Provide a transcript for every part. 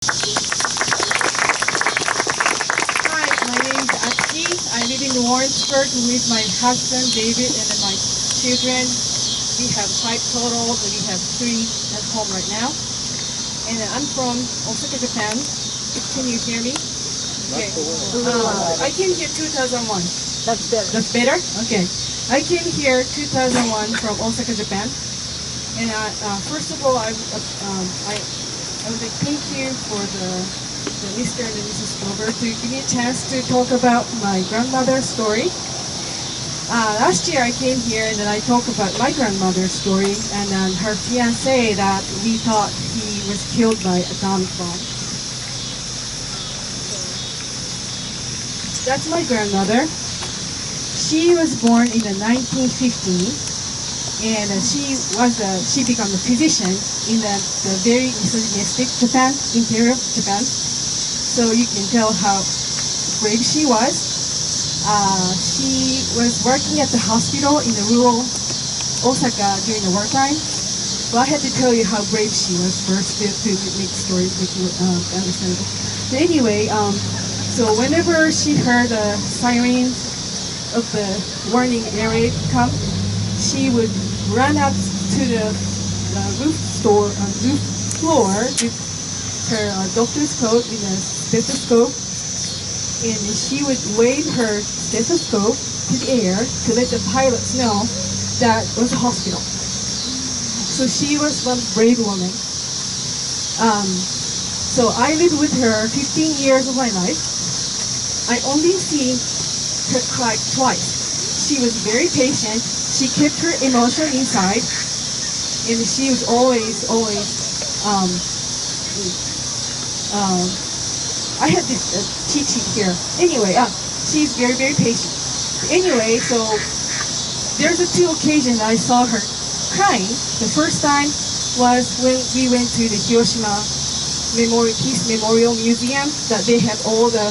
Hi, my name is Atsuki. I live in Warrensburg with my husband David and then my children. We have 5 total, but we have 3 at home right now. And I'm from Osaka, Japan. Can you hear me? Okay. I came here 2001. That's better. That's better? Okay. I came here 2001 from Osaka, Japan. And first of all, I would like thank you for the Mr. and Mrs. Glover to give me a chance to talk about my grandmother's story. Last year I came here and then I talked about my grandmother's story and her fiancé that we thought he was killed by atomic bomb. That's my grandmother. She was born in the 1950s. And she became a physician in the very misogynistic Japan, imperial Japan. So you can tell how brave she was. She was working at the hospital in the rural Osaka during the wartime. Well, I had to tell you how brave she was first to make the story make you understandable. But anyway, so whenever she heard the sirens of the warning area come, she would run up to the roof floor with her doctor's coat in a stethoscope, and she would wave her stethoscope to the air to let the pilots know that was a hospital. So she was one brave woman. So I lived with her 15 years of my life. I only seen her cry twice. She was very patient. She kept her emotion inside, and she was always. I had this cheat sheet here. Anyway, she's very, very patient. Anyway, so there's 2 occasions I saw her crying. The first time was when we went to the Hiroshima Peace Memorial Museum that they have all the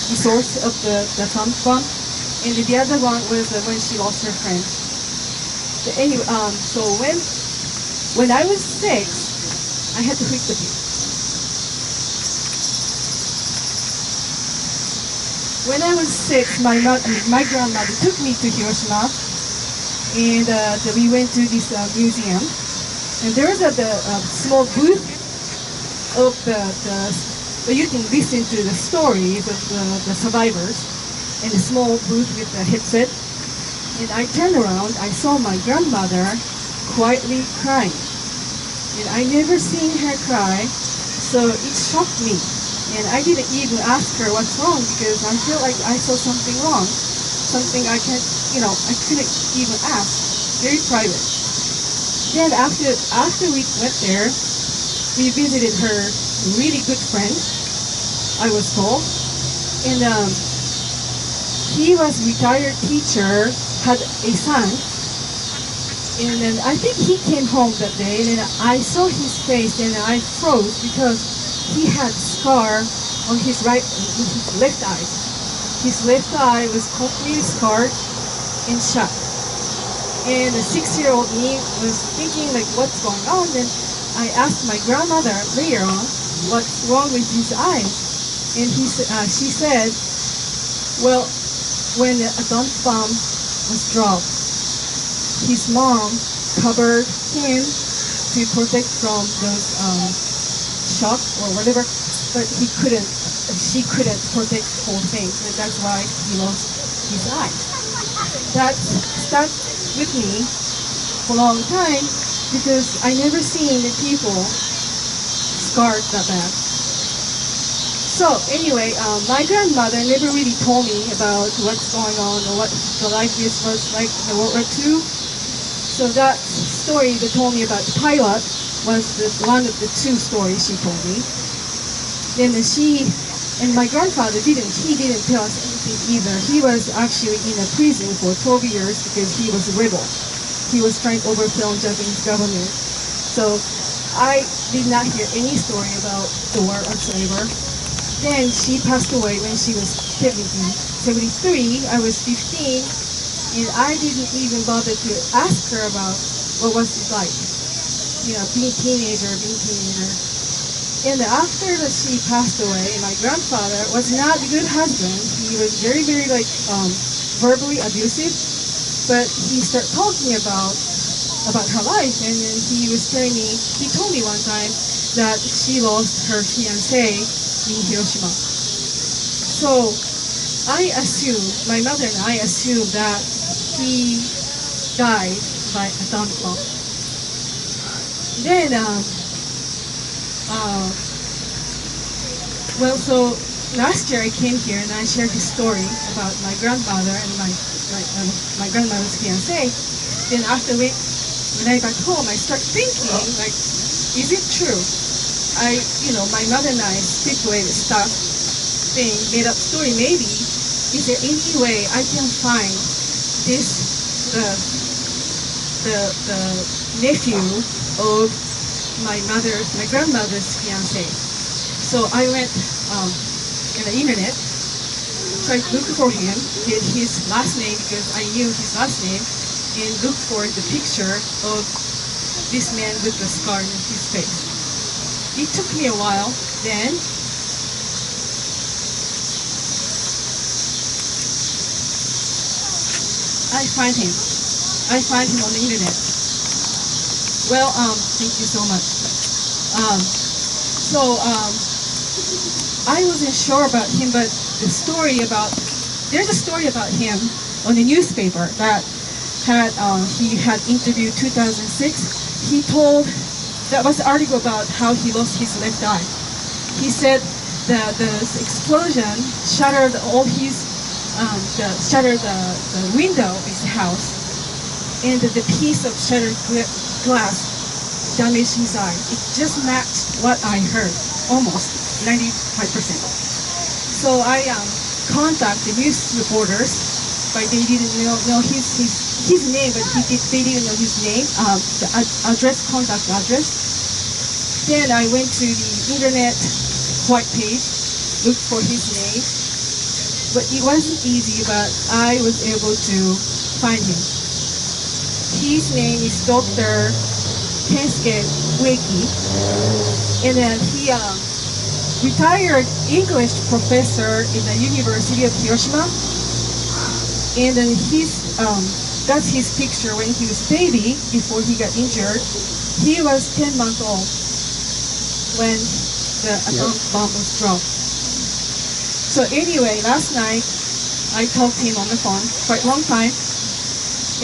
resource of the atomic bomb. And the other one was when she lost her friend. So anyway, so when I was 6, I had to quit the book. When I was 6, my grandmother took me to Hiroshima, and we went to this museum. And there was a small booth of so you can listen to the stories of the survivors. In a small booth with a headset, and I turned around. I saw my grandmother quietly crying, and I never seen her cry, so it shocked me. And I didn't even ask her what's wrong because I feel like I saw something wrong, something I couldn't even ask. Very private. Then after we went there, we visited her really good friend, I was told, and he was retired teacher, had a son, and then I think he came home that day, and then I saw his face, and I froze because he had scar on his left eye. His left eye was completely scarred and shut. And the 6-year-old me was thinking like, what's going on? Then I asked my grandmother later on, what's wrong with his eyes? And she said, well, when the atomic bomb was dropped, his mom covered him to protect from those shock or whatever, but she couldn't protect the whole thing, and that's why he lost his eye. That stuck with me for a long time because I never seen the people scarred that bad. So anyway, my grandmother never really told me about what's going on or what the life was like in World War II. So that story that told me about the pilot was one of the 2 stories she told me. Then and my grandfather didn't tell us anything either. He was actually in a prison for 12 years because he was a rebel. He was trying to overthrow the Japanese government. So I did not hear any story about the war whatsoever. Then she passed away when she was 73. I was 15, and I didn't even bother to ask her about what was it like, being teenager. And after that she passed away, my grandfather was not a good husband. He was very, very verbally abusive. But he started talking about her life, and then he was telling me. He told me one time that she lost her fiancé in Hiroshima. So I assume, my mother and I assume that he died by atomic bomb. Then, so last year I came here and I shared this story about my grandmother and my grandmother's fiancé. Then when I got home, I start thinking, like, is it true? My mother and I speculated stuff, made up story. Maybe, is there any way I can find the nephew of my grandmother's fiancé? So I went in the internet, tried to look for him, get his last name because I knew his last name, and look for the picture of this man with the scar on his face. It took me a while. Then I find him. I find him on the internet. Well, thank you so much. I wasn't sure about him, but there's a story about him on the newspaper that he had interviewed 2006. That was an article about how he lost his left eye. He said that the explosion shattered the window of his house, and the piece of shattered glass damaged his eye. It just matched what I heard, almost 95%. So I contacted news reporters, but they didn't know his name, but they didn't know his name, the contact address. Then I went to the internet white page, looked for his name, but it wasn't easy, but I was able to find him. His name is Dr. Kensuke Ueki, and then he retired English professor in the University of Hiroshima, and then that's his picture when he was a baby before he got injured. He was 10 months old when the atomic bomb was dropped. So anyway, last night I talked to him on the phone quite a long time,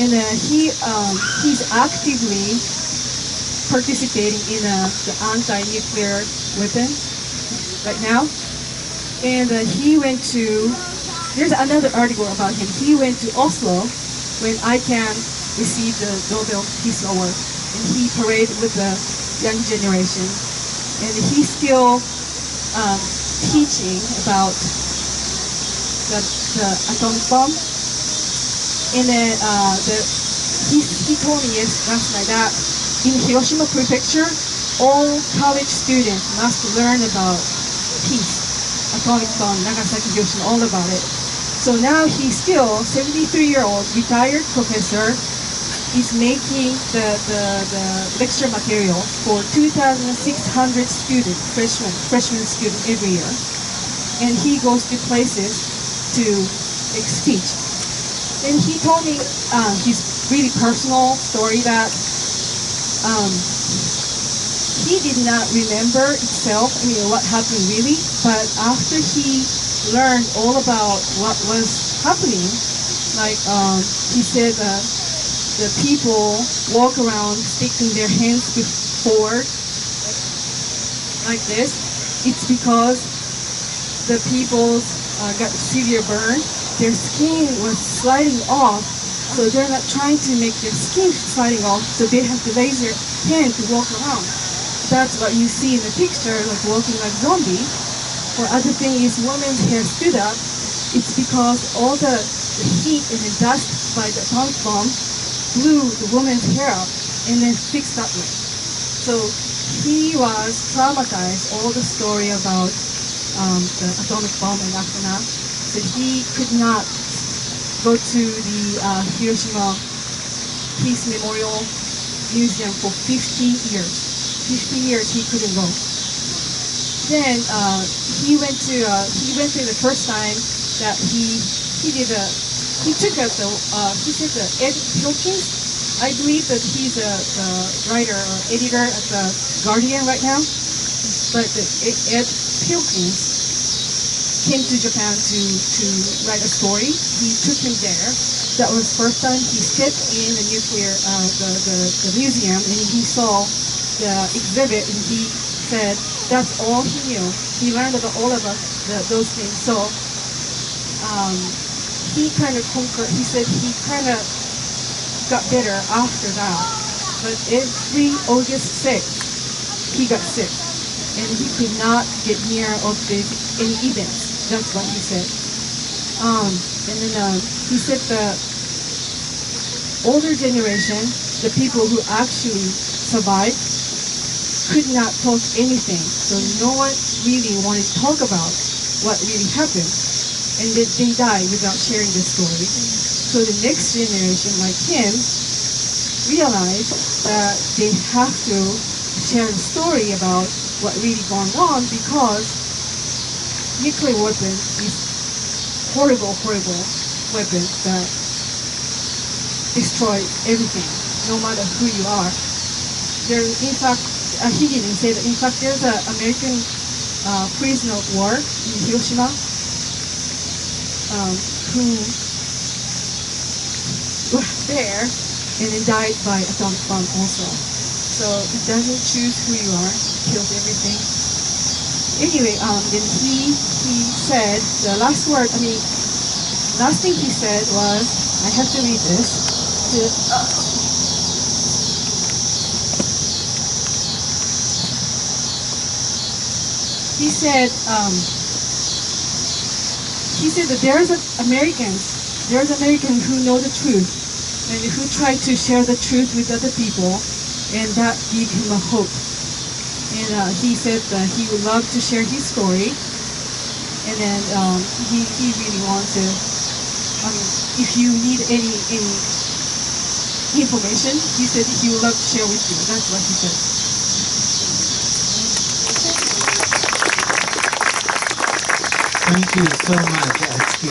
and he's actively participating in the anti-nuclear weapon right now. And he went to, there's another article about him. He went to Oslo when ICANN received the Nobel Peace Award, and he paraded with the young generation. And he's still teaching about the atomic bomb. And then he told me last night that in Hiroshima Prefecture, all college students must learn about peace, atomic bomb, Nagasaki, Hiroshima, all about it. So now he's still 73-year-old retired professor. He's making the lecture material for 2,600 students, freshman students every year. And he goes to places to make speech. And he told me his really personal story that he did not remember itself, what happened really, but after he learned all about what was happening, like he said the people walk around sticking their hands forward like this. It's because the people got severe burn. Their skin was sliding off, so they're not trying to make their skin sliding off, so they have to raise their hand to walk around. That's what you see in the picture, like walking like zombie. Or other thing is women's hair stood up. It's because all the heat and the dust by the atomic bomb blew the woman's hair up and then fixed that way. So he was traumatized, all the story about the atomic bomb and aftermath. So he could not go to the Hiroshima Peace Memorial Museum for 50 years. 50 years he couldn't go. then he went to the first time that he did a he took up the he said the Ed Pilkins. I believe that he's a writer or editor at the Guardian right now. But Ed Pilkins came to Japan to write a story. He took him there. That was first time he stepped in the nuclear the museum, and he saw the exhibit, and he said that's all he knew. He learned about all about those things. So he kind of conquered. He said he kind of got better after that. But every August 6th, he got sick, and he could not get near of any events. That's what he said. And then he said the older generation, the people who actually survived, could not talk anything. So no one really wanted to talk about what really happened. And they died without sharing the story. So the next generation, like him, realized that they have to share the story about what really gone on, because nuclear weapon is horrible weapon that destroy everything, no matter who you are. There, in fact, he didn't say that. In fact, there's an American prisoner of war in Hiroshima who was there and then died by atomic bomb also. So it doesn't choose who you are; it kills everything. Anyway, then he said the last word. Last thing he said was, I have to read this. He said that there's Americans who know the truth and who try to share the truth with other people, and that gave him a hope. And he said that he would love to share his story, and then he really wants to. If you need any information, he said he would love to share with you. That's what he said. Thank you so much, Atsuki.